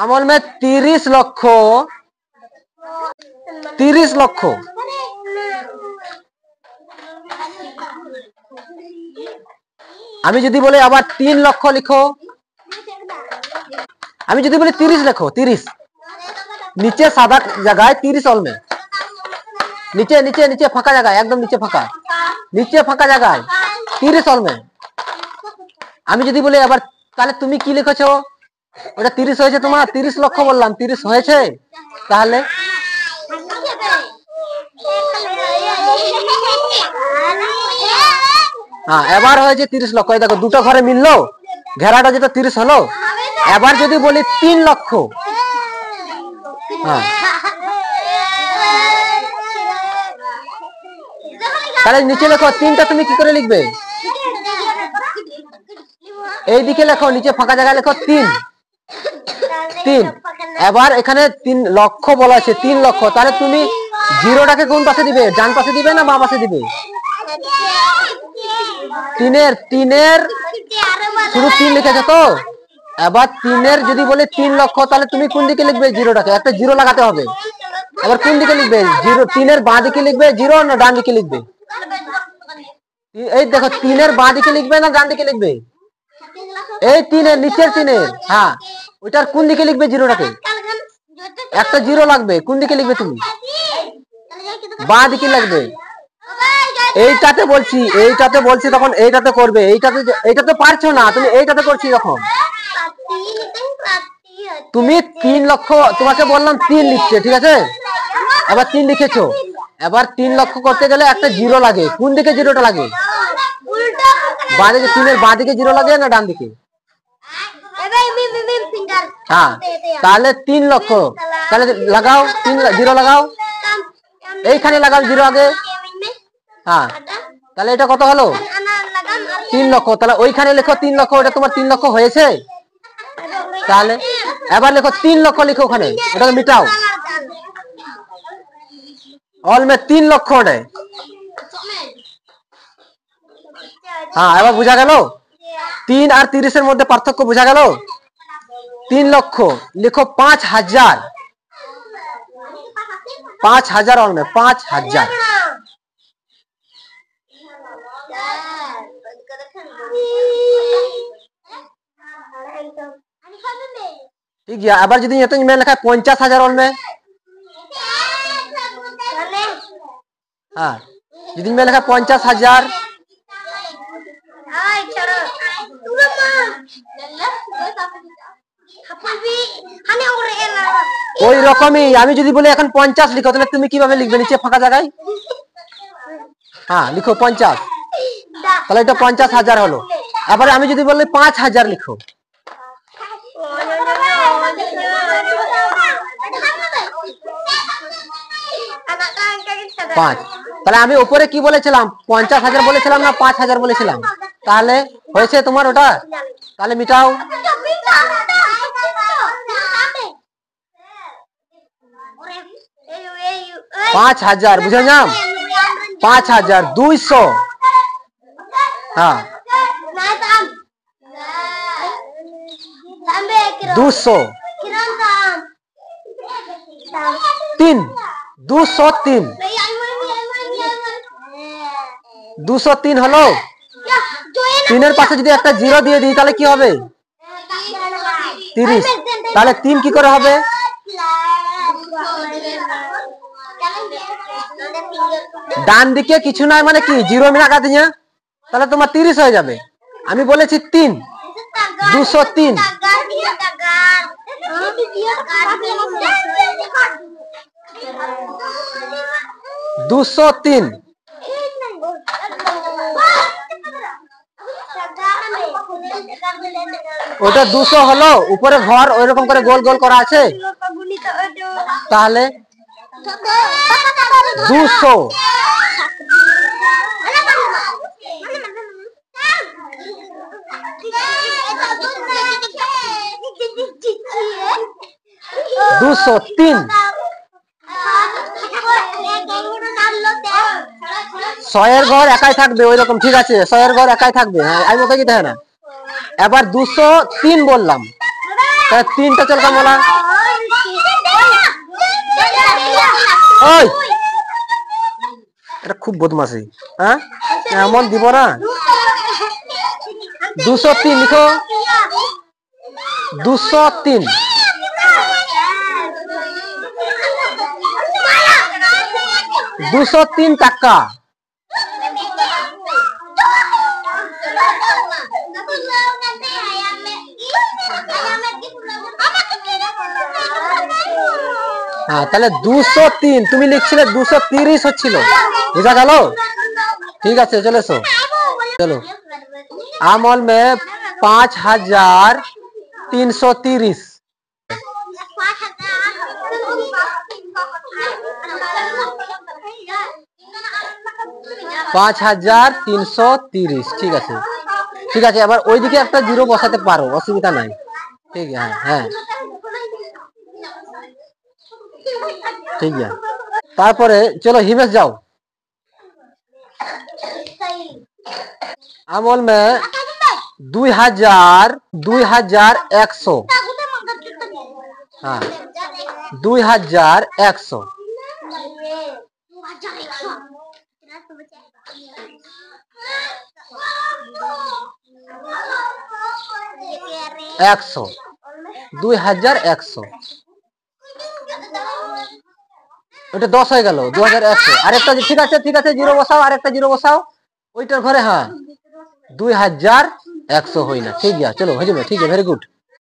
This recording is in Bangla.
আমল মে 30 লক্ষ 30 লক্ষ। আমি যদি বলি আবার 3 লক্ষ লিখো, আমি যদি বলি 30 লেখো, 30 নিচে সাদা জায়গায় 30 অল में নিচে নিচে নিচে ফাঁকা জায়গায়, একদম নিচে ফাঁকা, নিচে ফাঁকা জায়গায় 30 অল में। আমি যদি বলি আবার, তাহলে তুমি কি লিখেছো? ওটা 30 হয়েছে তোমার? 30 লক্ষ বললাম, 30 হয়েছে। তাহলে হ্যাঁ, এবার হয়েছে 30 লক্ষ। এই দেখো দুটো ঘরে মিললো, ঘেরাটা যেটা 30 হলো। এবার যদি বলি 3 লক্ষ, হ্যাঁ, তাহলে নিচে লেখো 3টা তুমি কি করে লিখবে? এইদিকে লেখো, নিচে ফাঁকা জায়গায় লেখো 3 3। এবার এখানে 3 লক্ষ বলা আছে, 3 লক্ষ। তাহলে তুমি জিরোটাকে কোন পাশে দিবে? ডান পাশে দিবে না বাম পাশে দিবে? তিনের শুধু 3 লিখেছো তো। এবার 3-এর যদি বলে 3 লক্ষ, তাহলে তুমি কোন দিকে লিখবে? জিরোটাকে একটা জিরো লাগাতে হবে। এবার কোন দিকে লিখবে? জিরো 3-এর বাঁ দিকে লিখবে জিরো, না ডান দিকে লিখবে? এই দেখো 3-এর বাঁ দিকে লিখবে না ডান দিকে লিখবে? এই 3-এর নিচের 3-এর, হ্যাঁ, ওইটার কোন দিকে লিখবে? জিরোটাকে একটা জিরো লাগবে। কোন দিকে লিখবে তুমি? বাঁ দিকে লিখবে। এইটাতে বলছি তখন এইটাতে করবে। এইটাতে পারছো না তুমি, এইটাতে করছি যখন তুমি 3 লক্ষ, তোমাকে বললাম 3 লিখছে, ঠিক আছে? এবার 3 লিখেছো। এবার 3 লক্ষ করতে গেলে একটা জিরো লাগে। কোন দিকে জিরোটা লাগে? বাঁ দিকে। 3-এর বাঁ দিকে জিরো লাগে না ডান দিকে? হ্যাঁ, তাহলে 3 লক্ষ। তাহলে লাগাও 3 জিরো লাগাও, এইখানে লাগাও জিরো আগে। হ্যাঁ, তাহলে এটা কত হলো? 3 লক্ষ। তাহলে ওইখানে লেখো 3 লক্ষ, ওটা তোমার 3 লক্ষ হয়েছে। তাহলে এবার লেখো 3 লক্ষ, লিখো ওখানে, ওটাকে মিটাও। অল में 3 লক্ষ ওটা। হ্যাঁ, এবার বোঝা গেল 3 আর 30-এর মধ্যে পার্থক্য বোঝা গেল। 3 লক্ষ লিখো 5000, 5000 অল में 5000। ठीक है। আবার যদি এত में লেখা 50,000 অল में, हाँ, যদি में লেখা 50,000, ওই রকমই। আমি যদি বলি এখন 50 লিখো, তাহলে তুমি কিভাবে লিখবে? নিচে ফাঁকা জায়গায়, হ্যাঁ, লিখো 50। তাহলে এটা 50,000 হলো। আবার আমি যদি বলি 5,000 লিখো, 5। তাহলে আমি উপরে কি বলেছিলাম? 50,000 বলেছিলাম না 5,000 বলেছিলাম? তাহলে হয়েছে তোমার ওটা। তাহলে মিটাও। 5000 বুঝে নাম, 5200। হ্যাঁ, 200 3 203 203 হলো। 3-এর পাশে যদি একটা জিরো দিয়ে দিই তাহলে কি হবে? 30। তাহলে 3 কি করে হবে? ডান দিকে কিছু নাই মানে কি জিরো মিনা কাটি না, তাহলে তোমার 30 হয়ে যাবে। আমি বলেছি 3 203। ওটা 200 হলো। উপরে ঘর ওইরকম করে গোল গোল করা আছে, তাহলে 200। দুশো 3। 100-এর ঘর একাই থাকবে ওইরকম, ঠিক আছে? 100-এর ঘর একাই থাকবে, হ্যাঁ, আমি মতো কি দেখে না। এবার 203 বললাম, तीन टा चल का मोला ओए এটা খুব বদমাশি হ্যাঁ এমন দিব না 203 লিখো 203 203 টাকা हाँ তাহলে 203 তুমি লিখছিলে 230 হচ্ছিল বুঝা গেল ঠিক আছে চলে এসো चलो अमोल में 5330 5330 ঠিক আছে এবার ওইদিকে একটা জিরো বসাতে পারো অসুবিধা নাই ঠিক আছে হ্যাঁ ठीक है तारपरे चलो हिमेश जाओ अमोल में 2100 हाँ 2100 2100 ওটা 10 হয়ে গেল 2100 আরেকটা ঠিক আছে জিরো বসাও আরেকটা জিরো বসাও ওইটার ঘরে হ্যাঁ 2100 হই না ঠিক আছে চলো হয়ে যাবে ঠিক আছে ভেরি গুড